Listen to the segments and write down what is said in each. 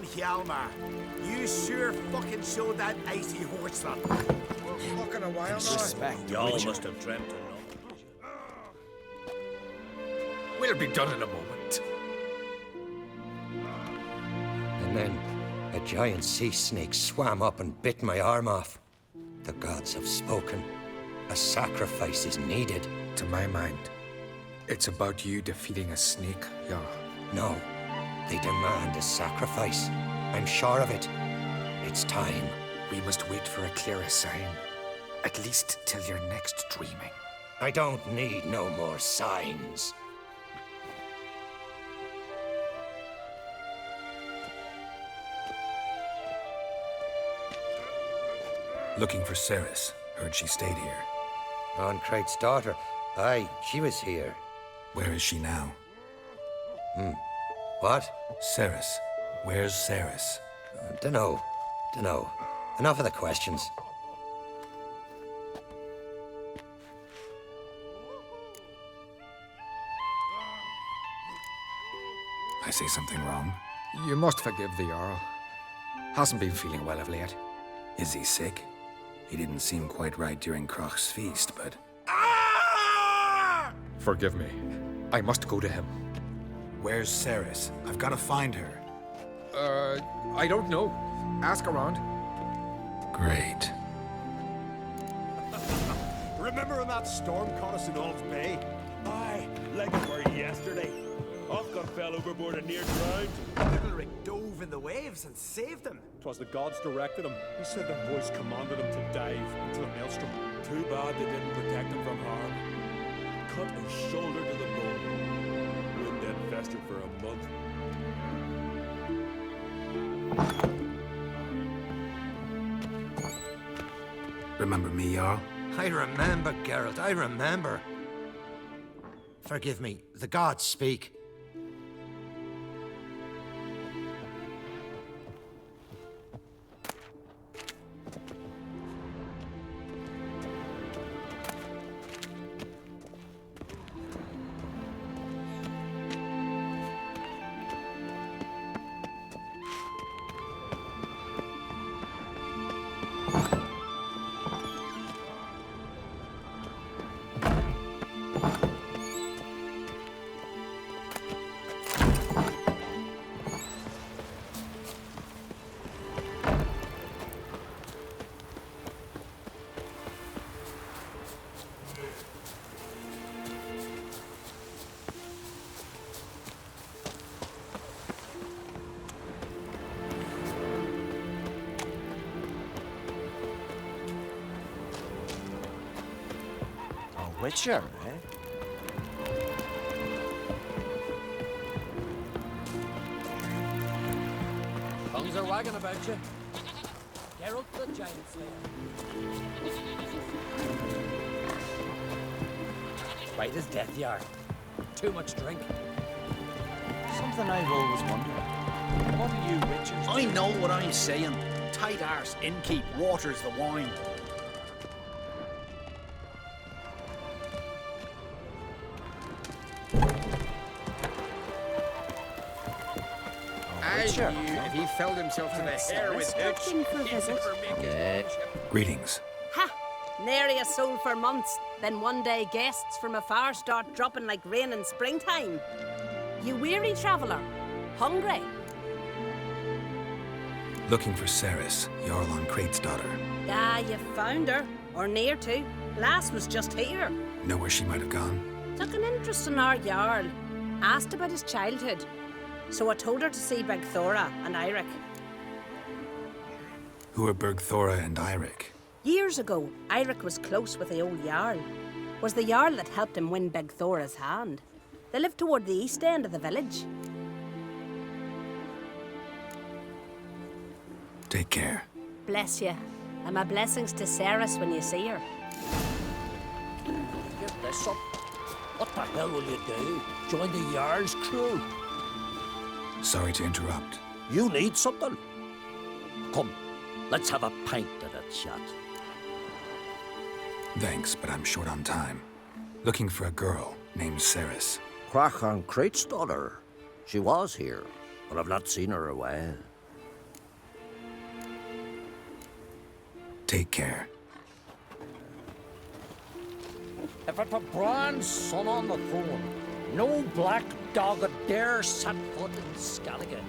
man, Hjalmar. You sure fucking showed that icy horse up. Fucking a while now. Respect. Y'all must have dreamt enough. We'll be done in a moment. And then a giant sea snake swam up and bit my arm off. The gods have spoken. A sacrifice is needed. To my mind, it's about you defeating a snake, Jarl. No, they demand a sacrifice. I'm sure of it. It's time. We must wait for a clearer sign. At least till your next dreaming. I don't need no more signs. Looking for Ceres. Heard she stayed here. Crate's daughter. Aye, she was here. Where is she now? What? Ceres. Where's Ceres? Dunno. Enough of the questions. I say something wrong? You must forgive the Jarl. Hasn't been feeling well of late. Is he sick? He didn't seem quite right during Kroch's feast, but... Forgive me. I must go to him. Where's Ceres? I've got to find her. I don't know. Ask around. Great. Remember when that storm caught us in Ald's Bay? Aye, like it were yesterday. Othgar fell overboard and near drowned. Little dove in the waves and saved him. 'Twas the gods directed him. He said their voice commanded him to dive into the maelstrom. Too bad they didn't protect him from harm. Cut his shoulder to the bone. Wind had festered for a month. Remember me, Jarl? I remember, Geralt, I remember. Forgive me, the gods speak. Witcher, eh? Tongues are wagging about you. Geralt the Giant Slayer. White as death, Yar. Too much drink. Something I've always wondered. What are you witchers I know what I'm saying. Tight arse, innkeep, waters the wine. I knew if he filled himself to the hair with Stopping for a visit. Greetings. Ha! Nary a soul for months. Then one day guests from afar start dropping like rain in springtime. You weary traveller? Hungry? Looking for Ceres, Jarl on Crate's daughter. Ah, you found her. Or near to. Lass was just here. Know where she might have gone? Took an interest in our Jarl. Asked about his childhood. So I told her to see Bergthora and Eirik. Who are Bergthora and Eirik? Years ago, Eirik was close with the old Jarl. Was the Jarl that helped him win Bergthora's hand. They lived toward the east end of the village. Take care. Bless you. And my blessings to Ceres when you see her. Give this up. What the hell will you do? Join the Jarl's crew? Sorry to interrupt. You need something. Come, let's have a pint at that chat. Thanks, but I'm short on time. Looking for a girl named Ceres. Kroch on Crate's daughter. She was here, but I've not seen her a while. Take care. If it were Brian's son on the throne, no black dog would dare set foot in Skellige.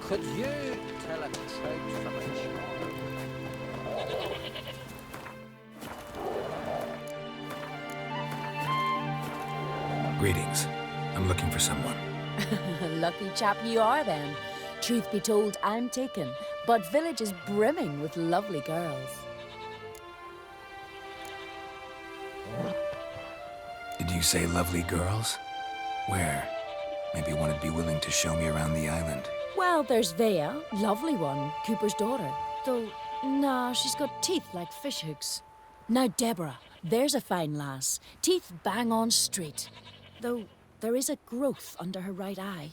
Could you tell a trout from a charm? Greetings. I'm looking for someone. Lucky chap you are then. Truth be told, I'm taken, but village is brimming with lovely girls. Did you say lovely girls? Where? Maybe one would be willing to show me around the island. Well, there's Vea, lovely one, Cooper's daughter. Though, nah, she's got teeth like fish hooks. Now, Deborah, there's a fine lass. Teeth bang on straight. Though, there is a growth under her right eye.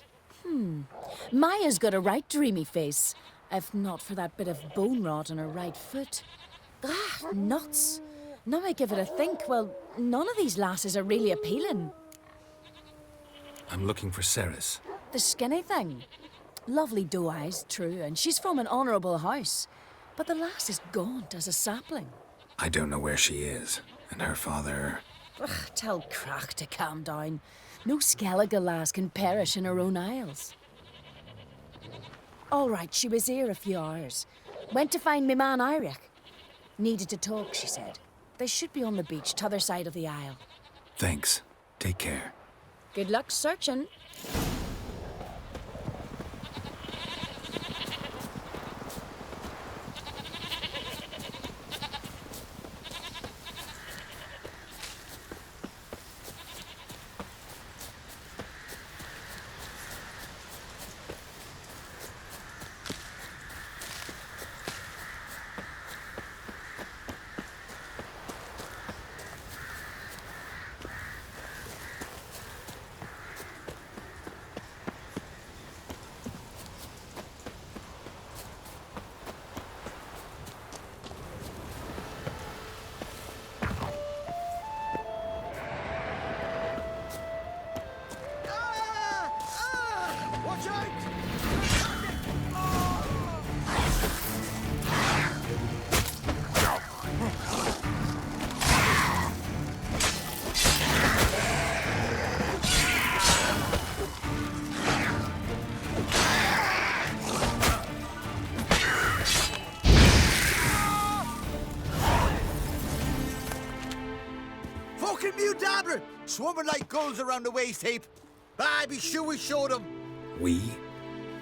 Maya's got a right dreamy face, if not for that bit of bone rot on her right foot. Ah, nuts. Now I give it a think, well, none of these lasses are really appealing. I'm looking for Ceres. The skinny thing. Lovely doe eyes, true, and she's from an honourable house. But the lass is gaunt as a sapling. I don't know where she is, and her father... Ugh, tell Crack to calm down. No Skellige lass can perish in her own isles. All right, she was here a few hours. Went to find me man Iric. Needed to talk, she said. They should be on the beach, t'other side of the isle. Thanks. Take care. Good luck searching. Watch out! Fucking mute dabber! Swimming like gulls around the waist heap. I be sure we showed them. We?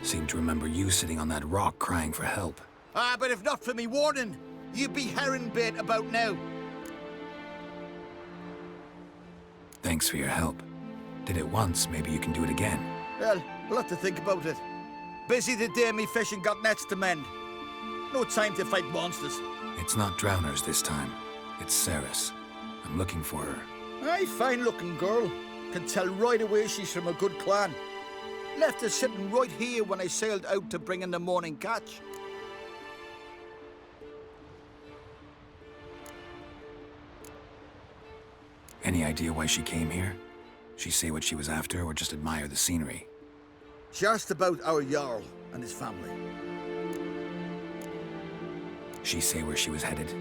Seem to remember you sitting on that rock crying for help. But if not for me warning, you'd be herring bait about now. Thanks for your help. Did it once, maybe you can do it again. Well, we'll have to think about it. Busy the day me fishing got nets to mend. No time to fight monsters. It's not drowners this time. It's Ceres. I'm looking for her. Aye, fine-looking girl. Can tell right away she's from a good clan. Left her sitting right here when I sailed out to bring in the morning catch. Any idea why she came here? She say what she was after or just admire the scenery? She asked about our Jarl and his family. She say where she was headed?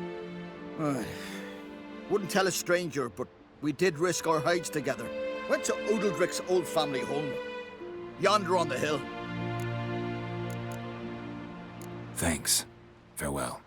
Wouldn't tell a stranger, but we did risk our hides together. Went to Odeldrick's old family home. Yonder on the hill. Thanks. Farewell.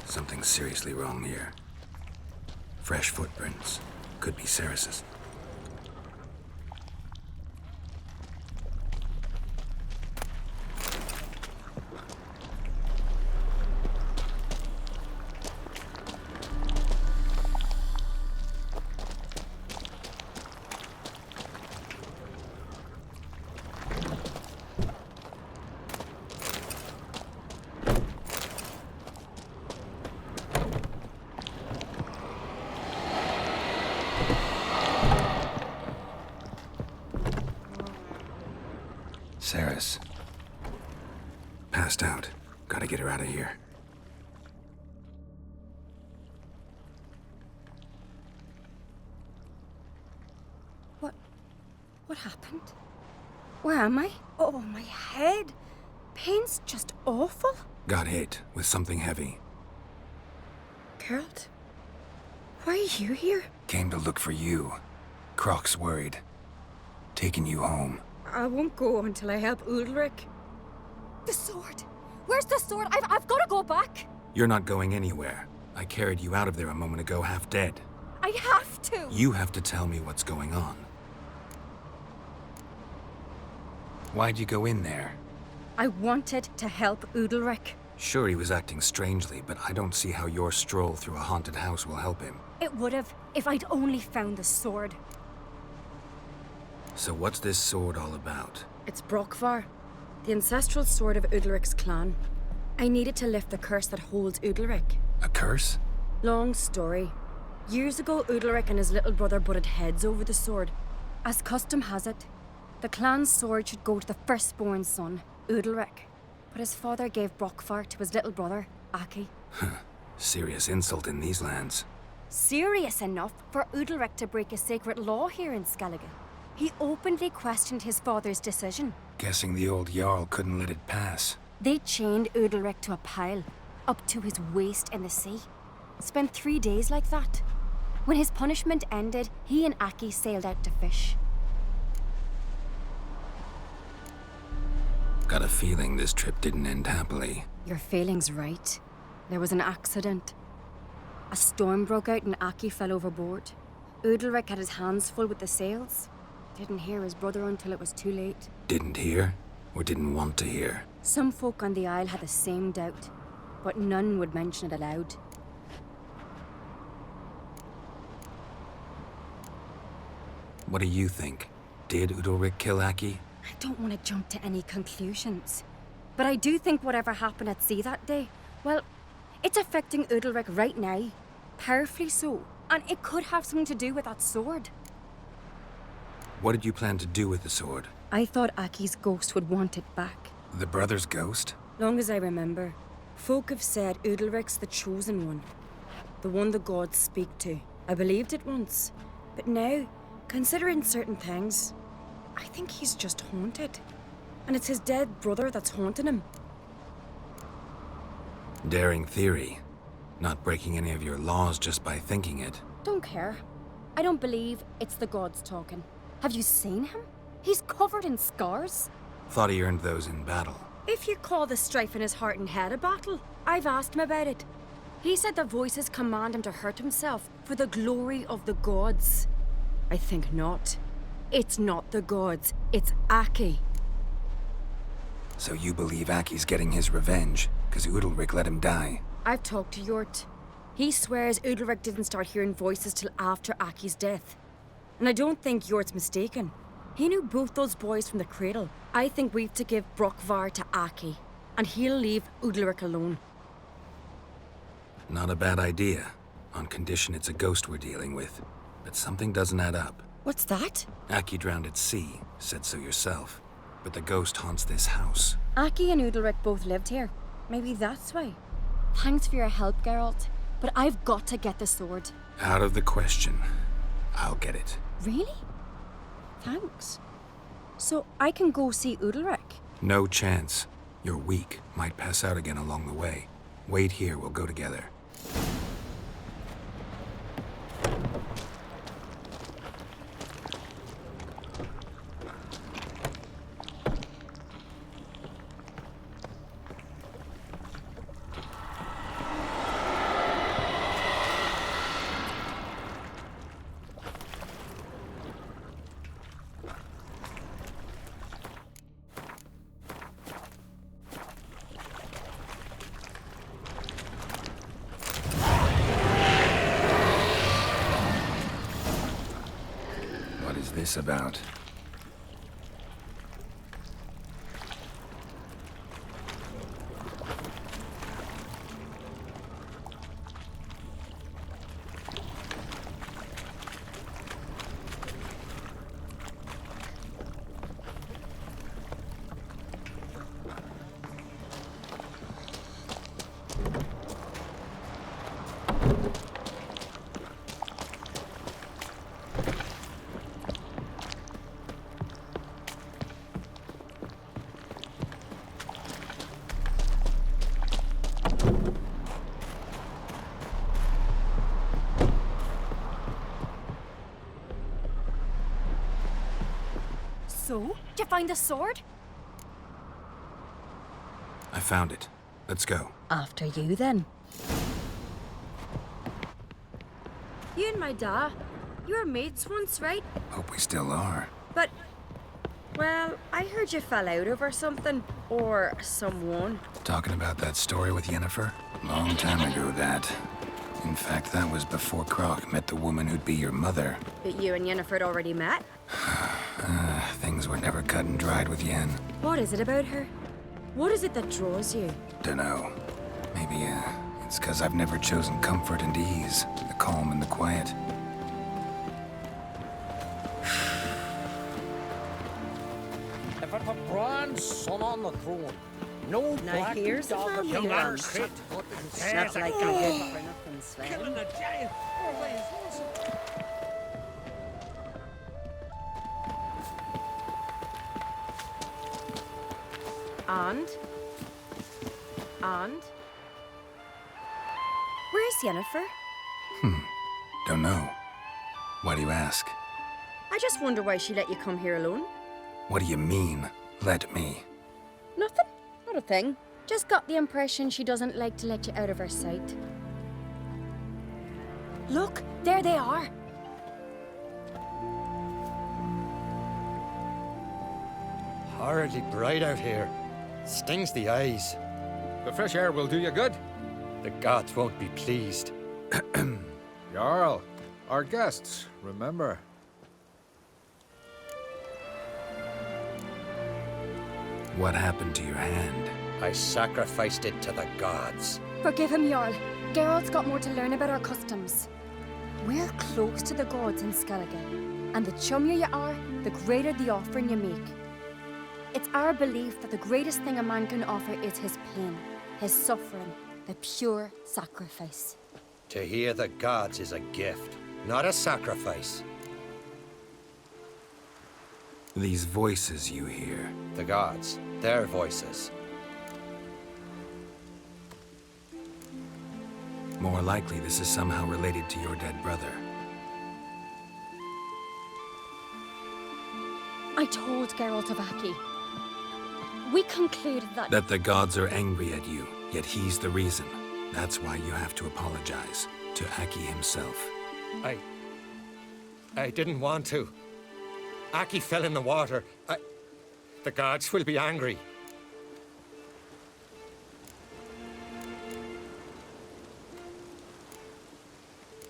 Something's seriously wrong here. Fresh footprints. Could be Ceres's. Ceres. Passed out. Gotta get her out of here. What happened? Where am I? Oh, my head. Pain's just awful. Got hit with something heavy. Geralt? Why are you here? Came to look for you. Croc's worried. Taking you home. I won't go until I help Ulrich. The sword! Where's the sword? I've got to go back! You're not going anywhere. I carried you out of there a moment ago, half dead. I have to! You have to tell me what's going on. Why'd you go in there? I wanted to help Ulrich. Sure, he was acting strangely, but I don't see how your stroll through a haunted house will help him. It would have, if I'd only found the sword. So what's this sword all about? It's Brokvar, the ancestral sword of Udalric's clan. I needed to lift the curse that holds Udalric. A curse? Long story. Years ago, Udalric and his little brother butted heads over the sword. As custom has it, the clan's sword should go to the firstborn son, Udalric. But his father gave Brokvar to his little brother, Aki. Serious insult in these lands. Serious enough for Udalric to break a sacred law here in Skellige. He openly questioned his father's decision. Guessing the old Jarl couldn't let it pass. They chained Udalric to a pile, up to his waist in the sea. Spent 3 days like that. When his punishment ended, he and Aki sailed out to fish. Got a feeling this trip didn't end happily. Your feeling's right. There was an accident. A storm broke out and Aki fell overboard. Udalric had his hands full with the sails. Didn't hear his brother until it was too late. Didn't hear? Or didn't want to hear? Some folk on the Isle had the same doubt, but none would mention it aloud. What do you think? Did Udalric kill Aki? I don't want to jump to any conclusions. But I do think whatever happened at sea that day, well, it's affecting Udalric right now. Powerfully so. And it could have something to do with that sword. What did you plan to do with the sword? I thought Aki's ghost would want it back. The brother's ghost? Long as I remember, folk have said Udalric's the chosen one. The one the gods speak to. I believed it once. But now, considering certain things, I think he's just haunted. And it's his dead brother that's haunting him. Daring theory. Not breaking any of your laws just by thinking it. Don't care. I don't believe it's the gods talking. Have you seen him? He's covered in scars. Thought he earned those in battle. If you call the strife in his heart and head a battle, I've asked him about it. He said the voices command him to hurt himself for the glory of the gods. I think not. It's not the gods, it's Aki. So you believe Aki's getting his revenge, because Udalric let him die? I've talked to Yort. He swears Udalric didn't start hearing voices till after Aki's death. And I don't think Yort's mistaken. He knew both those boys from the cradle. I think we've to give Brokvar to Aki, and he'll leave Udalric alone. Not a bad idea, on condition it's a ghost we're dealing with. But something doesn't add up. What's that? Aki drowned at sea, said so yourself. But the ghost haunts this house. Aki and Udalric both lived here. Maybe that's why. Thanks for your help, Geralt. But I've got to get the sword. Out of the question. I'll get it. Really? Thanks. So I can go see Udalric? No chance. You're weak. Might pass out again along the way. Wait here, we'll go together. What is this about? So, did you find the sword? I found it. Let's go. After you, then. You and my da, you were mates once, right? Hope we still are. But, well, I heard you fell out over something. Or someone. Talking about that story with Yennefer? Long time ago, that. In fact, that was before Croc met the woman who'd be your mother. But you and Yennefer had already met? Things were never cut and dried with Yen. What is it about her? What is it that draws you? Dunno. Maybe, it's 'cause I've never chosen comfort and ease. The calm and the quiet. If it were Bran's son on the throne, no Now black here's the dog family of lamb. yours set foot in Not Santa like a Claus. good for nothing, Sven. Killing a giant. And? Where's Yennefer? Don't know. Why do you ask? I just wonder why she let you come here alone. What do you mean, let me? Nothing. Not a thing. Just got the impression she doesn't like to let you out of her sight. Look, there they are. Horribly bright out here. Stings the eyes. The fresh air will do you good. The gods won't be pleased. Jarl, our guests, remember. What happened to your hand? I sacrificed it to the gods. Forgive him, Jarl. Geralt's got more to learn about our customs. We're close to the gods in Skellige, and the chummier you are, the greater the offering you make. It's our belief that the greatest thing a man can offer is his pain, his suffering, the pure sacrifice. To hear the gods is a gift, not a sacrifice. These voices you hear. The gods, their voices. More likely this is somehow related to your dead brother. I told Geralt of Aki. We concluded that... That the gods are angry at you, yet he's the reason. That's why you have to apologize to Aki himself. I didn't want to. Aki fell in the water. The gods will be angry.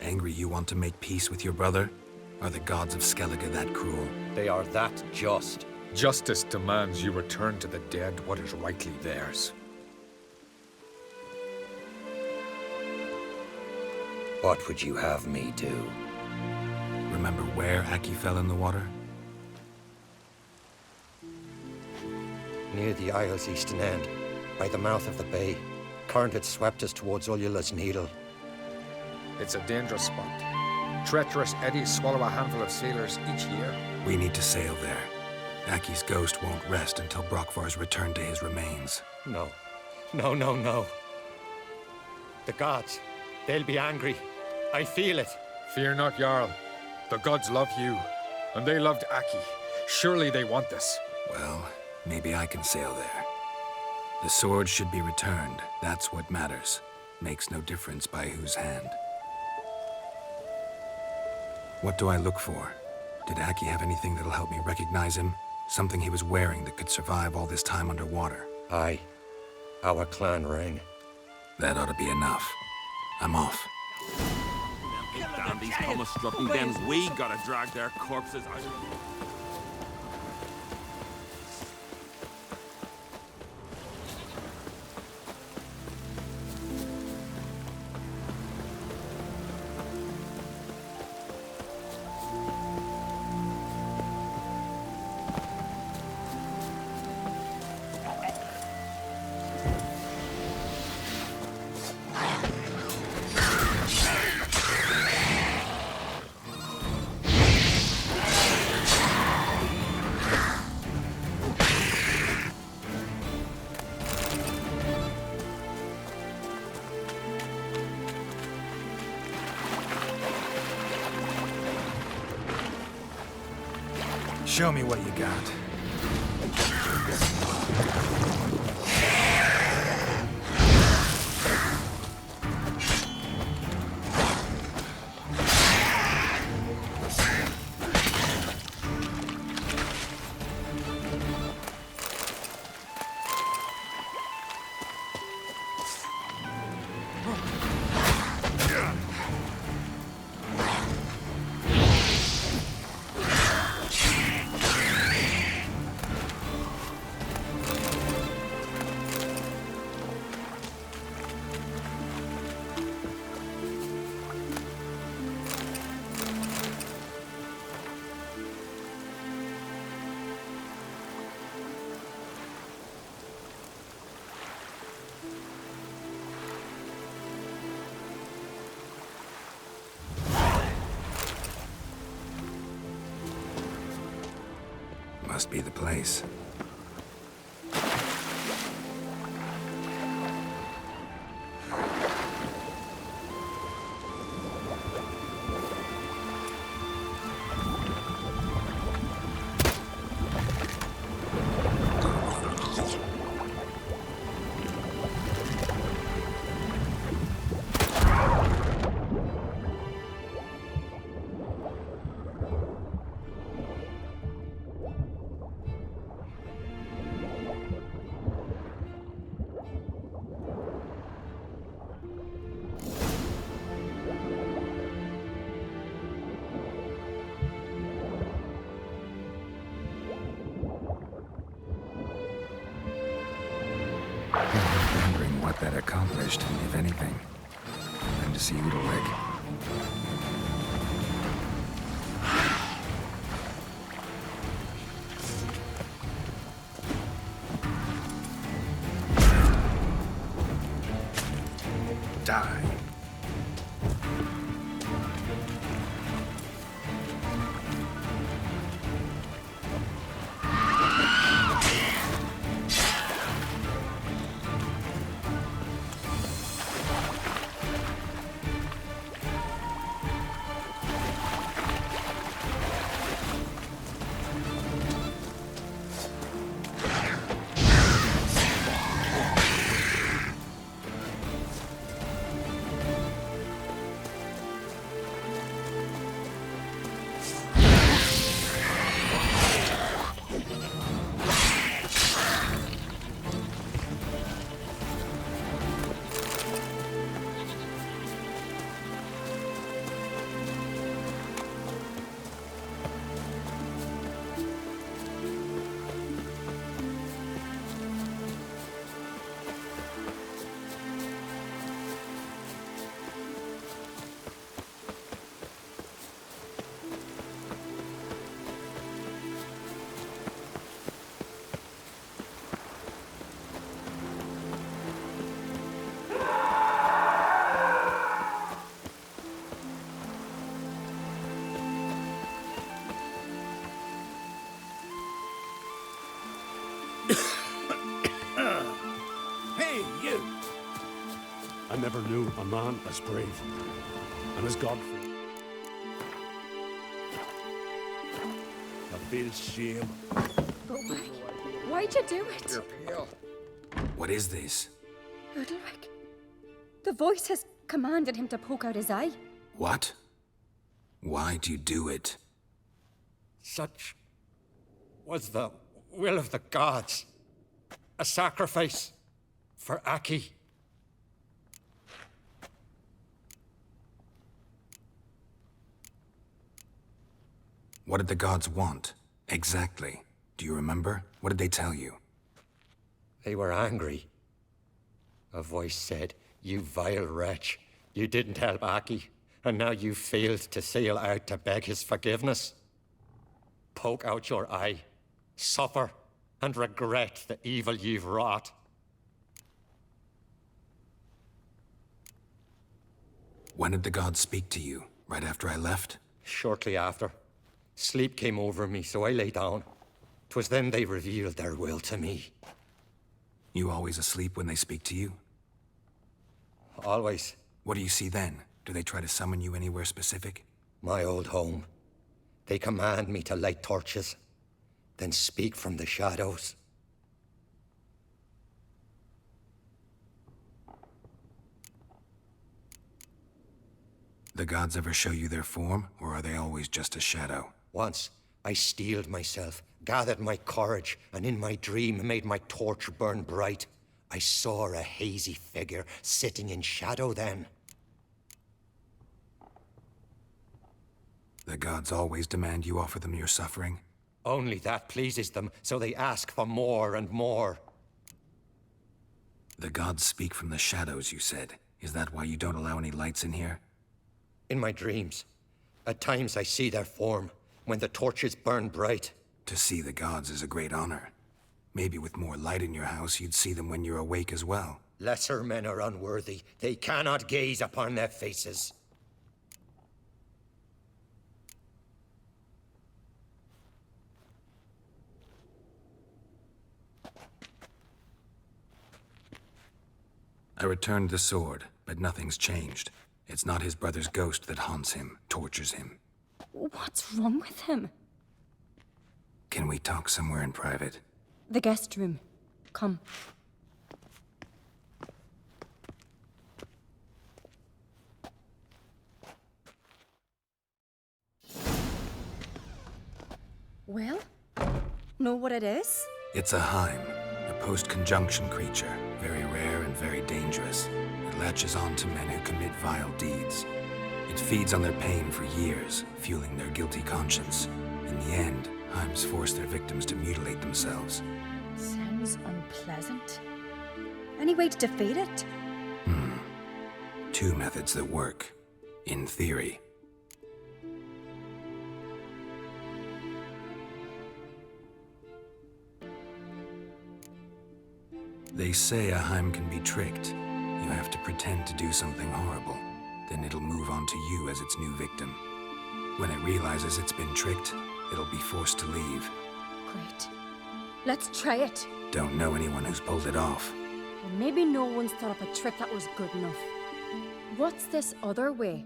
Angry you want to make peace with your brother? Are the gods of Skellige that cruel? They are that just. Justice demands you return to the dead what is rightly theirs. What would you have me do? Remember where Aki fell in the water? Near the isle's eastern end, by the mouth of the bay. Current had swept us towards Ullula's Needle. It's a dangerous spot. Treacherous eddies swallow a handful of sailors each year. We need to sail there. Aki's ghost won't rest until Brokvar's returned to his remains. No. No. The gods, they'll be angry. I feel it. Fear not, Jarl. The gods love you, and they loved Aki. Surely they want this. Well, maybe I can sail there. The sword should be returned. That's what matters. Makes no difference by whose hand. What do I look for? Did Aki have anything that'll help me recognize him? Something he was wearing that could survive all this time underwater? Aye. Our clan ring. That ought to be enough. I'm off. Dandies come a strutting, then we gotta drag their corpses out. Show me what you got. Must be the place. Wondering what that accomplished, if anything. Time to see Udalwick. Die. knew a man as brave and as God-fearing. I feel shame. But why? Why'd you do it? You're pale. What is this? Udalric. The voice has commanded him to poke out his eye. What? Why'd you do it? Such was the will of the gods. A sacrifice for Aki. What did the gods want? Exactly. Do you remember? What did they tell you? They were angry. A voice said, "You vile wretch, you didn't help Aki, and now you failed to sail out to beg his forgiveness. Poke out your eye, suffer, and regret the evil you've wrought." When did the gods speak to you? Right after I left? Shortly after. Sleep came over me, so I lay down. 'Twas then they revealed their will to me. You always asleep when they speak to you? Always. What do you see then? Do they try to summon you anywhere specific? My old home. They command me to light torches, then speak from the shadows. The gods ever show you their form, or are they always just a shadow? Once, I steeled myself, gathered my courage, and in my dream made my torch burn bright. I saw a hazy figure sitting in shadow then. The gods always demand you offer them your suffering? Only that pleases them, so they ask for more and more. The gods speak from the shadows, you said. Is that why you don't allow any lights in here? In my dreams. At times I see their form, when the torches burn bright. To see the gods is a great honor. Maybe with more light in your house, you'd see them when you're awake as well. Lesser men are unworthy. They cannot gaze upon their faces. I returned the sword, but nothing's changed. It's not his brother's ghost that haunts him, tortures him. What's wrong with him? Can we talk somewhere in private? The guest room. Come. Well, know what it is? It's a Heim, a post-conjunction creature, very rare and very dangerous. It latches on to men who commit vile deeds. It feeds on their pain for years, fueling their guilty conscience. In the end, Heims force their victims to mutilate themselves. Sounds unpleasant. Any way to defeat it? Two methods that work. In theory. They say a Heim can be tricked. You have to pretend to do something horrible. Then it'll move on to you as its new victim. When it realizes it's been tricked, it'll be forced to leave. Great. Let's try it. Don't know anyone who's pulled it off. Well, maybe no one's thought up a trick that was good enough. What's this other way?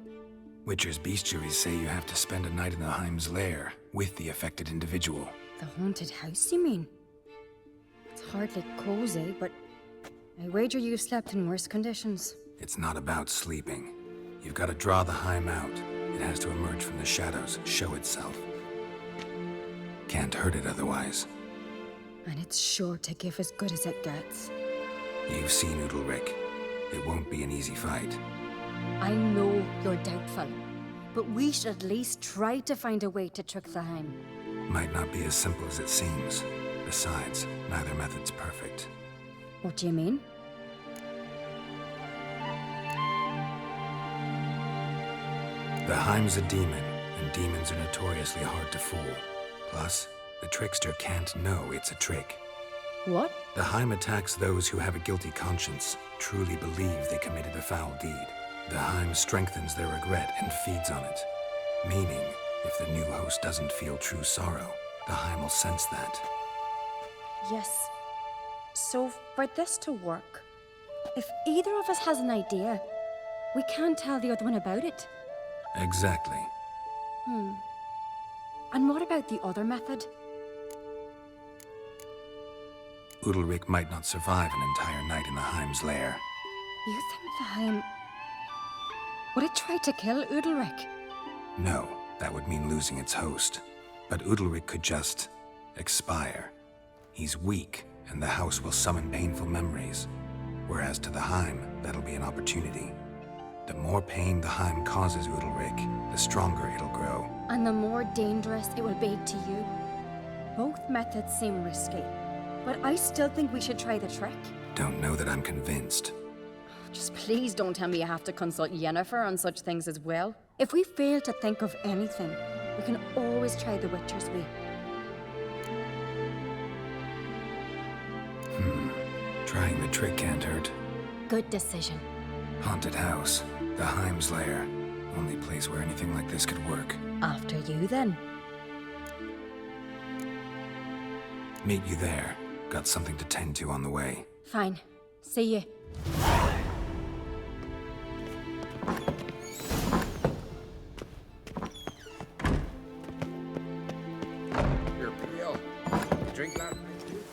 Witcher's bestiaries say you have to spend a night in the Heim's lair with the affected individual. The haunted house, you mean? It's hardly cozy, but I wager you've slept in worse conditions. It's not about sleeping. You've got to draw the Heim out. It has to emerge from the shadows, show itself. Can't hurt it otherwise. And it's sure to give as good as it gets. You've seen Udalric. It won't be an easy fight. I know you're doubtful, but we should at least try to find a way to trick the Heim. Might not be as simple as it seems. Besides, neither method's perfect. What do you mean? The Heim's a demon, and demons are notoriously hard to fool. Plus, the trickster can't know it's a trick. What? The Heim attacks those who have a guilty conscience, truly believe they committed a foul deed. The Heim strengthens their regret and feeds on it. Meaning, if the new host doesn't feel true sorrow, the Heim will sense that. Yes. So, for this to work, if either of us has an idea, We can't tell the other one about it. Exactly. And what about the other method? Udalric might not survive an entire night in the Heim's lair. You think the Heim... Would it try to kill Udalric? No, that would mean losing its host. But Udalric could just expire. He's weak, and the house will summon painful memories. Whereas to the Heim, that'll be an opportunity. The more pain the Heim causes Udalric, the stronger it'll grow. And the more dangerous it will be to you? Both methods seem risky, but I still think we should try the trick. Don't know that I'm convinced. Just please don't tell me you have to consult Yennefer on such things as well. If we fail to think of anything, we can always try the Witcher's way. Trying the trick can't hurt. Good decision. Haunted house. The Heim's lair. Only place where anything like this could work. After you, then. Meet you there. Got something to tend to on the way. Fine. See you. Your pale. Drink last night too.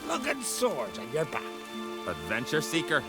Looking swords on your back. Adventure seeker?